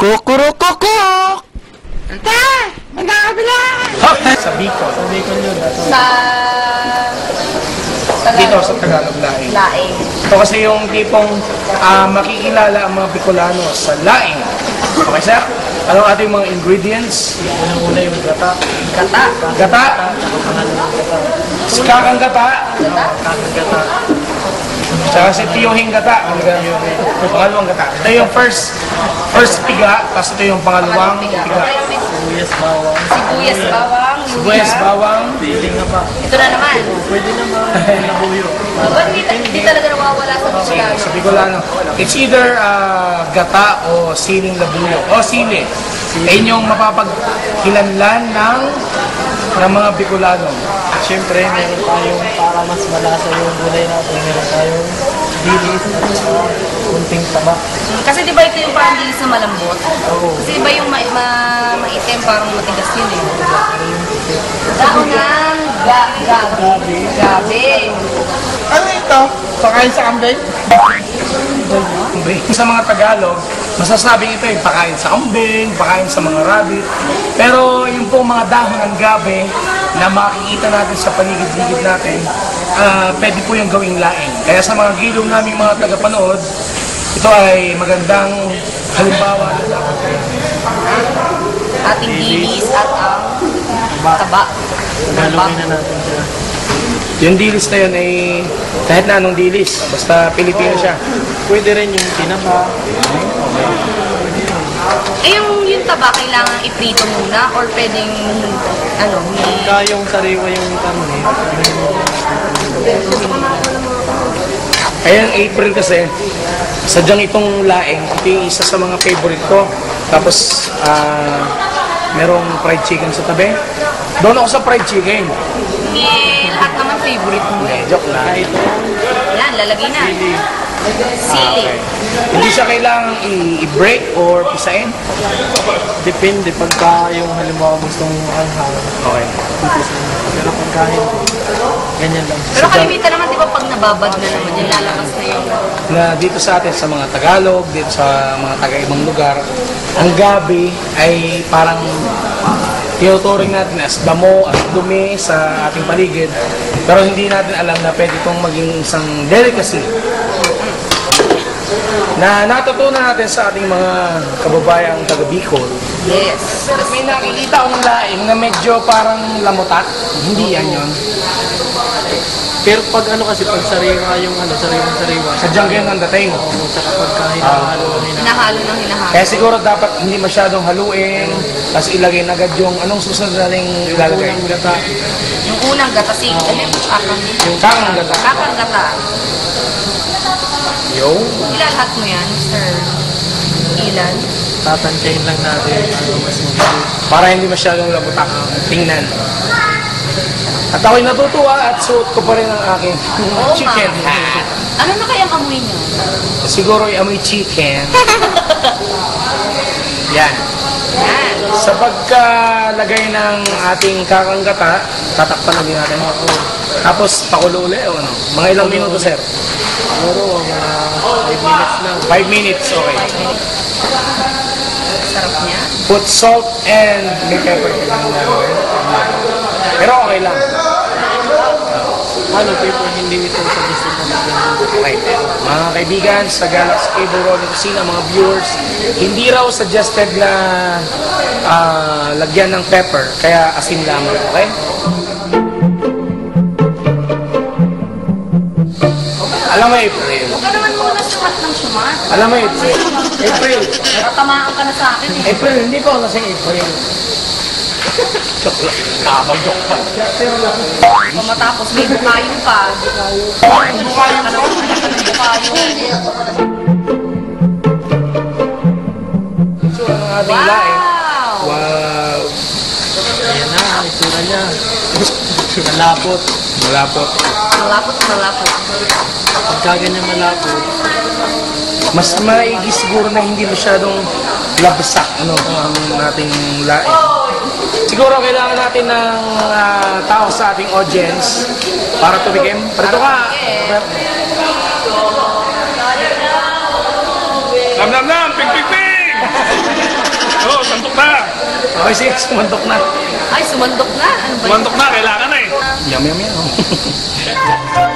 Kukurukukuk! Anta! Magkakabila! Sa Bicol. Sa Bicol yun. Sa... Dito sa Tagalog laing. Laing. Ito kasi yung tipong makikilala ang mga Bicolano sa laing. Okay, sir? Ano ang ating mga ingredients? Unang-una yung gata. Gata. Gata? Kakang gata. Gata. Kakang gata. Tsaka si Tiyuhing gata. Pangalawang gata. Ito yung first piga, tapos ito yung pangalawang piga. Sibuyas bawang. Sibuyas bawang. Sibuyas bawang. Piling na pa. Ito na naman. Pwede naman. Nabuyo. Ba't di talaga nawawala sa Bicolano? Sa Bicolano. It's either gata o siling labuyo. O sili. Ayun yung mapapagkilanlan ng mga Bicolano. Siyempre, meron tayong para mas malasa yung gulay natin. Meron tayong dilis at kunting taba. Kasi di ba ito yung parang dilis na malambot? Oo. Kasi di ba yung maitim parang matigas yun eh. Dahon ng gabi. Ano ito? Pakain sa kambing? Sa mga Tagalog, masasabing ito yung pakain sa kambing, pakain sa mga rabbit. Pero yung po mga dahon ng gabi na makikita natin sa paligid-ligid natin, pwede po yung gawing laing. Kaya sa mga gilong naming mga tagapanood, ito ay magandang halimbawa na dapat kayo. Ating dilis at ang taba. Haluin na natin siya. Yung dilis na yun ay kahit na anong dilis, basta Pilipino siya. Pwede rin yung tinapa. Eh yung taba kailangan iprito muna or pwedeng Pagka yung sariwa yung karne, Kaya yung April kasi, sadyang itong laing, ito yung isa sa mga favorite ko. Tapos, merong fried chicken sa tabi. Doon ako sa fried chicken. Hindi lahat naman favorite mo eh. Joke lang. Yan, lalagay na. Sili. Hindi siya kailangang i-break or pisain. depende pagka yung halimbawa gustong anghang. Okay. Pero pagka hindi, ganyan lang. Pero kalimitan naman, di ba pag nababad na naman, yung lalabas na yung... Na dito sa atin, sa mga Tagalog, dito sa mga taga-ibang lugar, ang gabi ay parang tinuturing natin as damo, as dumi sa ating paligid. Pero hindi natin alam na pwede itong maging isang delicacy na natutunan natin sa ating mga kababayang taga Bicol. Yes. May nakikita akong laing na medyo parang lamutat. Hindi yan yun. Pero pag kasi pag sariwa yung sariwa. Sadyang ganyan ang dating. Oo, saka pagka hinahalo na Hinahalo ng hinahalo. Kaya siguro dapat hindi masyadong haluin, tapos ilagay na agad yung anong susunod nating ilalagay. Yung gata. Yung unang gata, ano yung kakang? Yung kakang gata. Kakang gata. Yo. Ilalahat mo yan, Mr. Ilan? Tatantiyahin lang natin ano mas mabuti. Para hindi masyadong lamutak. Tingnan. At ako'y natutuwa at suot ko pa rin ang aking chicken hat. Ano na kayang amoy niyo? Siguro ay amoy chicken. Yan. Yan. Sa pagkalagay ng ating kakang gata, tatakpan na din natin. Tapos pakulo ulit o ano? Mga ilang minuto, sir? Siguro mga 5 minutes lang. 5 minutes, okay. Sarap niya. Put salt and may pepper. Pero okay lang. Ano, people hindi ito sa gusto mo Okay. Mga kaibigan, sa Galaxy Cable Rolling Kusina, mga viewers, hindi raw suggested na lagyan ng pepper, kaya asin lamang, okay? Alam mo, April. Huwag ka naman muna sumat ng sumat. Alam mo, April. April. Natamaan ka na sa akin eh. April, hindi pa ako lasing April. Joke lang. Joke pa. Kung matapos may bukayo pa. Bukayo ka naman. Bukayo. So, ang ating laing. Wow! Wow. Ayan na, itsura niya. Malapot. Malapot. Malapot. Pagka ganyan malapot, Mas maigi siguro na hindi masyadong labsak ang ating laing. Siguro kailangan natin ng tao sa ating audience para tumikim. Parito ka! Nam nam nam! Ping ping ping! Okay, sige, sumandok na. Ay, sumandok na. Ano ba yun? Mantok na, kailangan na eh. Yum, yum, yum.